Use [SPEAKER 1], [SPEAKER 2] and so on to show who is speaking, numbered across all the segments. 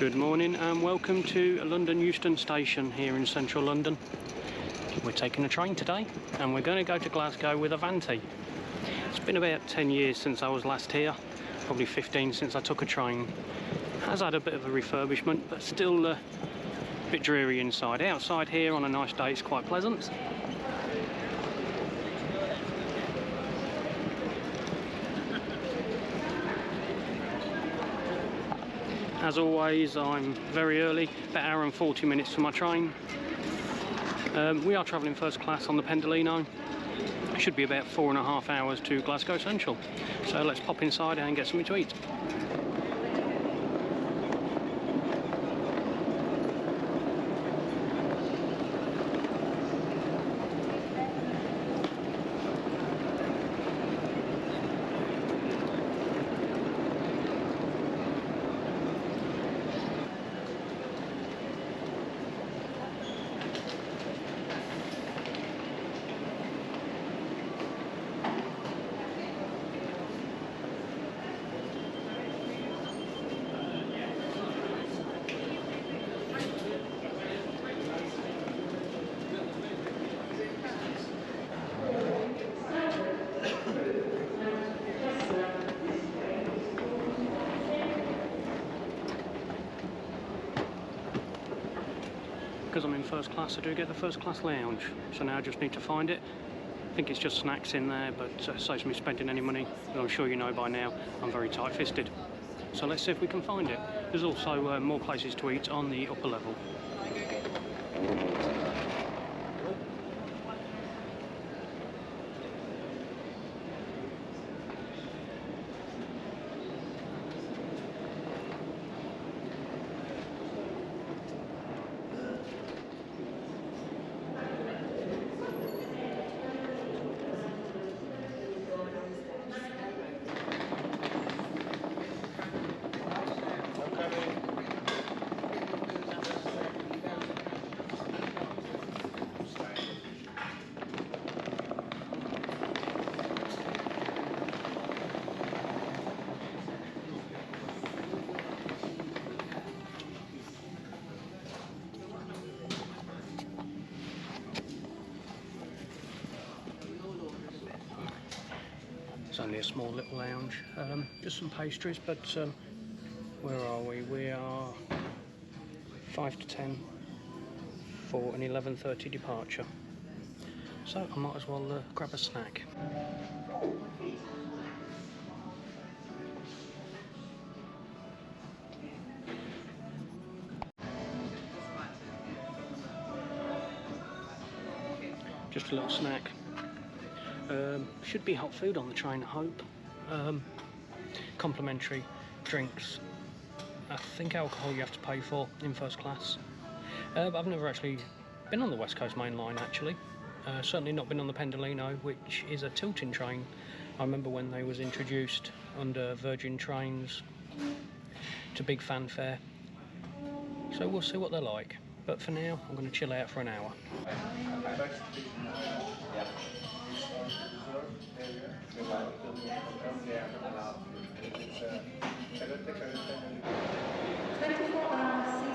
[SPEAKER 1] Good morning and welcome to London Euston station here in central London. We're taking a train today and we're going to go to Glasgow with Avanti. It's been about 10 years since I was last here, probably 15 since I took a train. Has had a bit of a refurbishment but still a bit dreary inside. Outside here on a nice day it's quite pleasant. As always, I'm very early, about an hour and 40 minutes for my train. We are travelling first class on the Pendolino. It should be about 4.5 hours to Glasgow Central. So let's pop inside and get something to eat. Because I'm in first class, I do get the first class lounge. So now I just need to find it. I think it's just snacks in there, but saves me spending any money. And I'm sure you know by now, I'm very tight-fisted. So let's see if we can find it. There's also more places to eat on the upper level. It's only a small little lounge, just some pastries, but where are we? We are 5 to 10 for an 11:30 departure. So I might as well grab a snack. Just a little snack. Should be hot food on the train, I hope. Complimentary drinks. I think alcohol you have to pay for in first class. But I've never actually been on the West Coast main line actually. Certainly not been on the Pendolino, which is a tilting train. I remember when they was introduced under Virgin Trains to big fanfare. So we'll see what they're like. But for now, I'm going to chill out for an hour.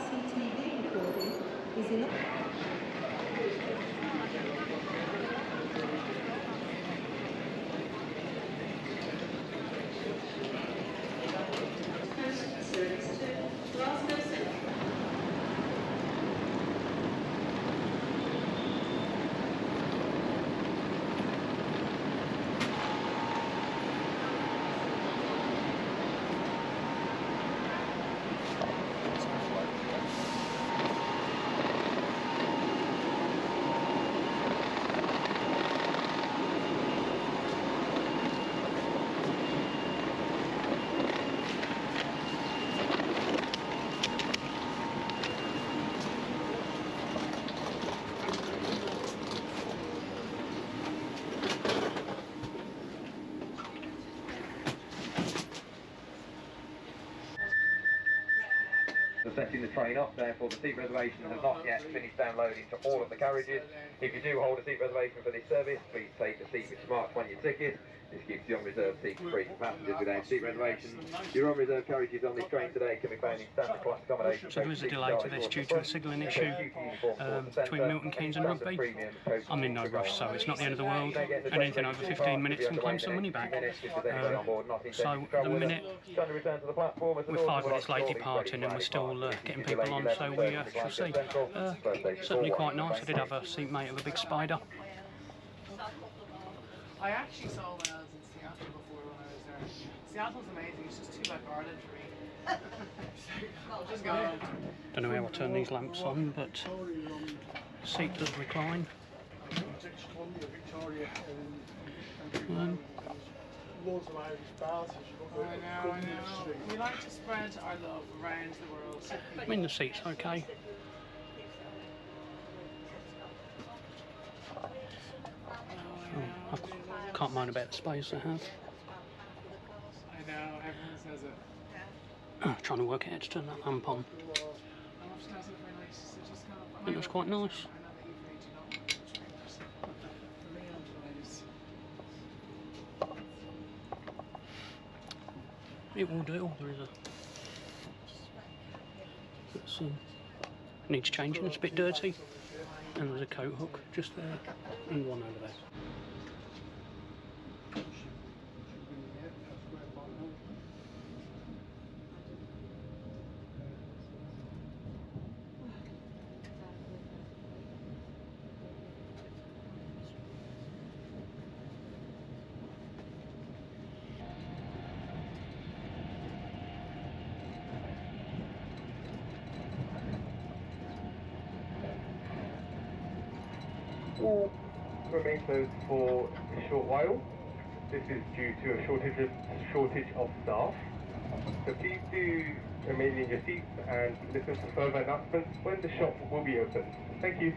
[SPEAKER 2] CCTV recording is in. Service to Glasgow Central.
[SPEAKER 3] Setting the train up, therefore the seat reservation has not yet finished downloading to all of the carriages. If you do hold a seat reservation for this service, please take the seat which is marked on your ticket. This keeps the on-reserve seats free for passengers without seat reservations. Your on-reserve carriages on this train today can be found in standard class accommodation.
[SPEAKER 1] So there is a delay to this due to a signalling issue between Milton Keynes and Rugby. I'm in no rush, so it's not the end of the world. Anything over 15 minutes and claim some money back. So at the minute, we're 5 minutes late departing and we're still getting people on, so we shall see. Certainly quite nice. I did have a seatmate of a big spider.
[SPEAKER 4] I actually saw Wales in Seattle before when I was there. Seattle's amazing, it's just too like Ireland for me. Just go.
[SPEAKER 1] Don't know how I'll turn these lamps on, but the seat does recline.
[SPEAKER 5] Loads of Irish bars.
[SPEAKER 4] I know. We like to spread our love around the world.
[SPEAKER 1] I mean, the seat's okay. I can't mind about the space I have.
[SPEAKER 4] I know, everyone says it.
[SPEAKER 1] Trying to work out how to turn that lamp on. It looks quite nice. It will do. There is a. Needs changing. It's a bit dirty. And there's a coat hook just there, and one over there.
[SPEAKER 6] All remain closed for a short while. This is due to a shortage of staff. So please do remain in your seats and listen to further announcements when the shop will be open. Thank you.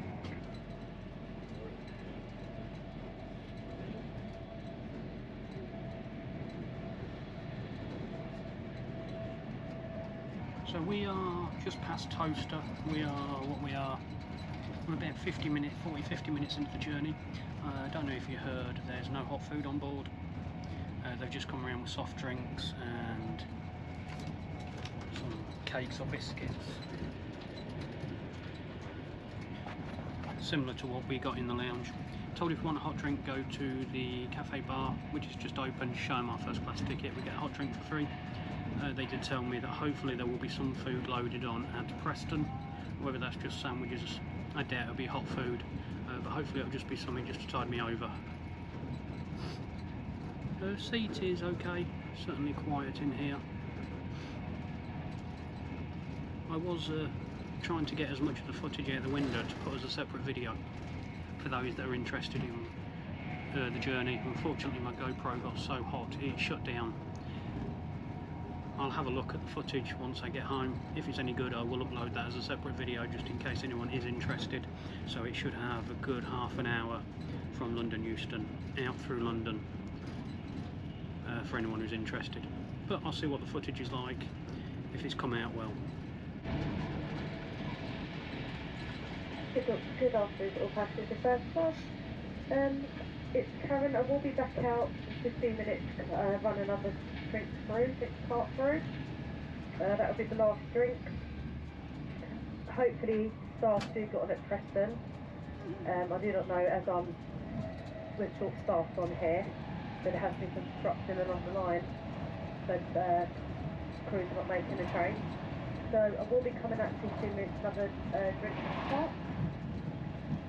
[SPEAKER 1] So we are just past Toaster. We're about 50 minutes into the journey. I don't know if you heard, there's no hot food on board. They've just come around with soft drinks and some cakes or biscuits. Similar to what we got in the lounge. Told if you want a hot drink, go to the cafe bar, which is just open, show them our first class ticket, we get a hot drink for free. They did tell me that hopefully there will be some food loaded on at Preston. Whether that's just sandwiches, I doubt it'll be hot food, but hopefully it'll just be something just to tide me over. Seat is okay, certainly quiet in here. I was trying to get as much of the footage out the window to put as a separate video for those that are interested in the journey. Unfortunately my GoPro got so hot it shut down. I'll have a look at the footage once I get home. If it's any good, I will upload that as a separate video just in case anyone is interested. So it should have a good half an hour from London Euston out through London for anyone who's interested. But I'll see what the footage is like, if it's come out well.
[SPEAKER 7] Good afternoon, all passengers of first class. It's Karen. I will be back out in 15 minutes, run another drink cart through. That'll be the last drink. Hopefully staff do get on at Preston. I do not know, as we're short staffed on here, but there has been some disruption along the line, so crews are not making the train. So I will be coming out in 15 minutes, another drink cart.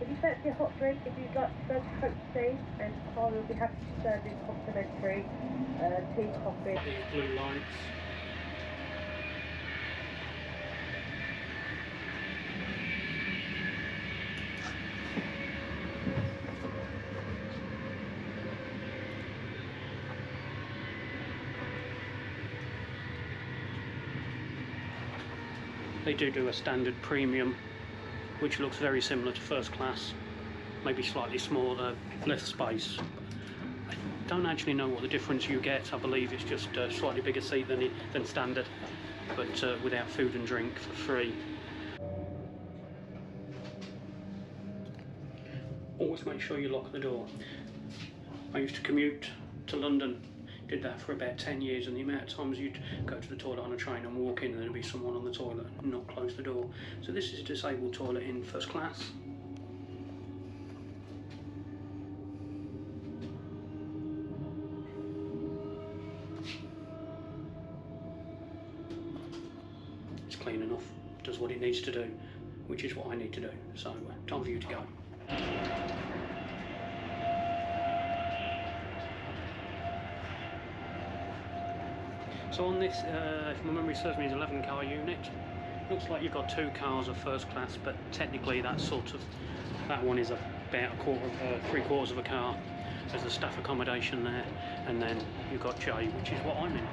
[SPEAKER 7] If you fancy a hot drink, if you'd like to go to Coach C, and I will be happy to serve you complimentary tea, coffee.
[SPEAKER 1] Blue lights. They do a standard premium, which looks very similar to first class, maybe slightly smaller, less space. I don't actually know what the difference you get. I believe it's just a slightly bigger seat than standard, but without food and drink for free. Always make sure you lock the door. I used to commute to London. Did that for about 10 years, and the amount of times you'd go to the toilet on a train and walk in and there'd be someone on the toilet and not close the door. So this is a disabled toilet in first class. It's clean enough, does what it needs to do, which is what I need to do. So time for you to go. So on this, if my memory serves me, is 11 car unit. Looks like you've got 2 cars of first class, but technically that's that one is about three-quarters of a car. There's the staff accommodation there, and then you've got J, which is what I'm in.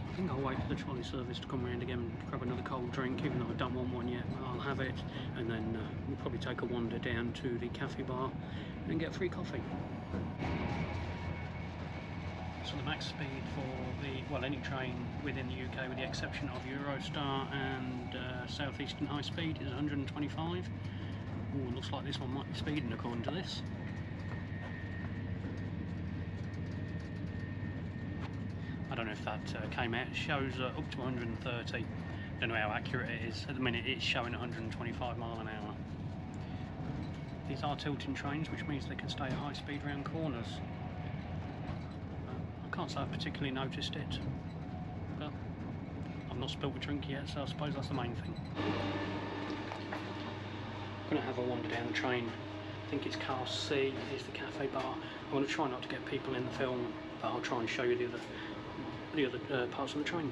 [SPEAKER 1] I think I'll wait for the trolley service to come round again and grab another cold drink, even though I don't want one yet. I'll have it, and then we'll probably take a wander down to the cafe bar and get free coffee. So the max speed for any train within the UK, with the exception of Eurostar and South Eastern High Speed, is 125. Ooh, looks like this one might be speeding according to this. I don't know if that came out. It shows up to 130. Don't know how accurate it is. At the minute it's showing 125 mile an hour. These are tilting trains, which means they can stay at high speed round corners. I can't say I've particularly noticed it, but I've not spilt a drink yet, so I suppose that's the main thing. I'm going to have a wander down the train. I think it's car C is the cafe bar. I'm going to try not to get people in the film, but I'll try and show you the other parts of the train.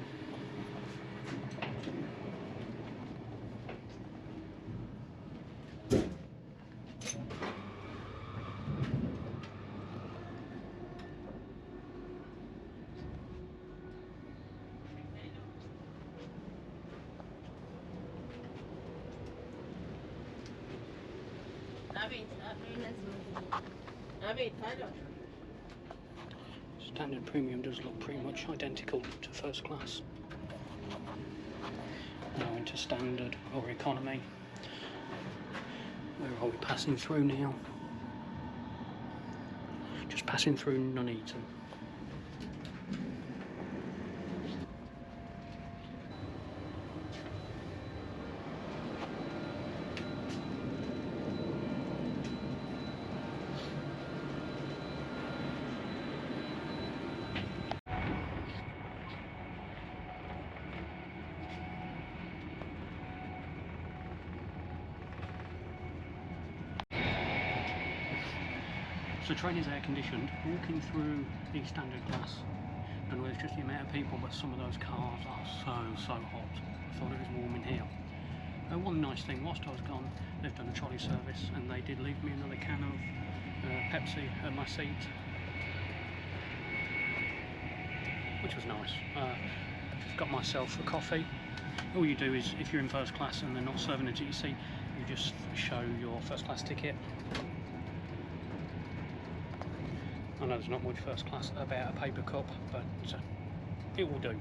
[SPEAKER 1] Standard premium does look pretty much identical to first class. Now into standard or economy. Where are we passing through now? Just passing through Nuneaton. So the train is air conditioned. Walking through the standard class, I don't know if it's just the amount of people, but some of those cars are so hot. I thought it was warm in here. One nice thing, whilst I was gone, they've done a trolley service and they did leave me another can of Pepsi at my seat, which was nice. Got myself a coffee. All you do is, if you're in first class and they're not serving it at your seat, you just show your first class ticket. I know there's not much first class about a paper cup, but it will do.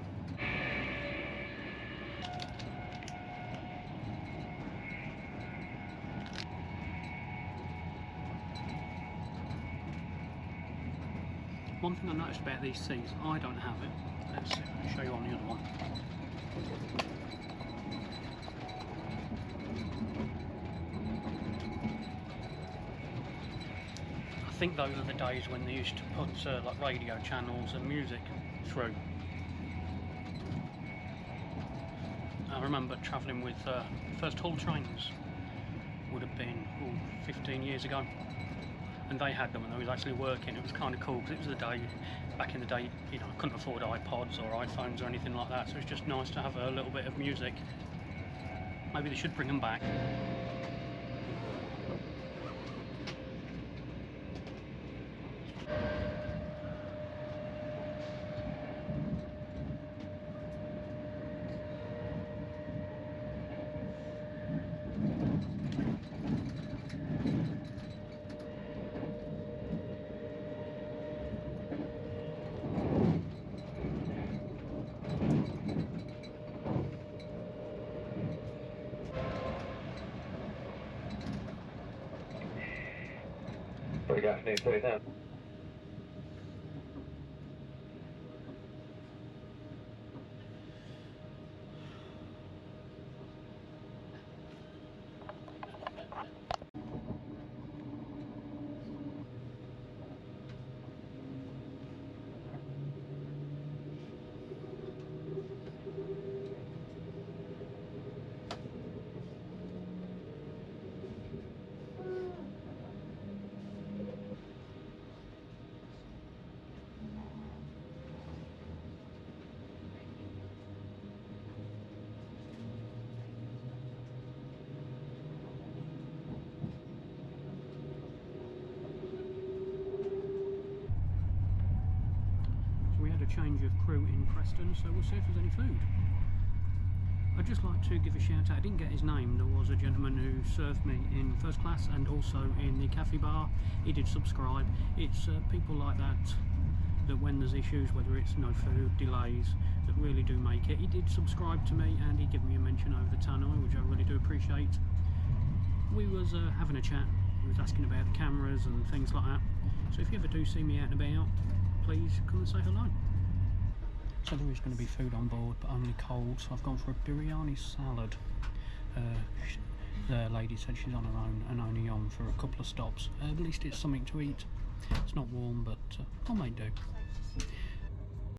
[SPEAKER 1] One thing I noticed about these seats, I don't have it. Let's show you on the other one. I think those are the days when they used to put like radio channels and music through. I remember travelling with first Hull trains, would have been 15 years ago, and they had them and they was actually working. It was kind of cool because it was the day, back in the day, you know, I couldn't afford iPods or iPhones or anything like that, so it's just nice to have a little bit of music. Maybe they should bring them back.
[SPEAKER 3] Good afternoon, 30,000.
[SPEAKER 1] We had a change of crew in Preston, so we'll see if there's any food. I'd just like to give a shout out. I didn't get his name. There was a gentleman who served me in first class and also in the cafe bar. He did subscribe. It's people like that when there's issues, whether it's no food, delays, that really do make it. He did subscribe to me and he gave me a mention over the tannoy, which I really do appreciate. We was having a chat. He was asking about the cameras and things like that. So if you ever do see me out and about, please come and say hello. So there is going to be food on board, but only cold, so I've gone for a biryani salad. The lady said she's on her own and only on for a couple of stops. At least it's something to eat. It's not warm, but I'll make do.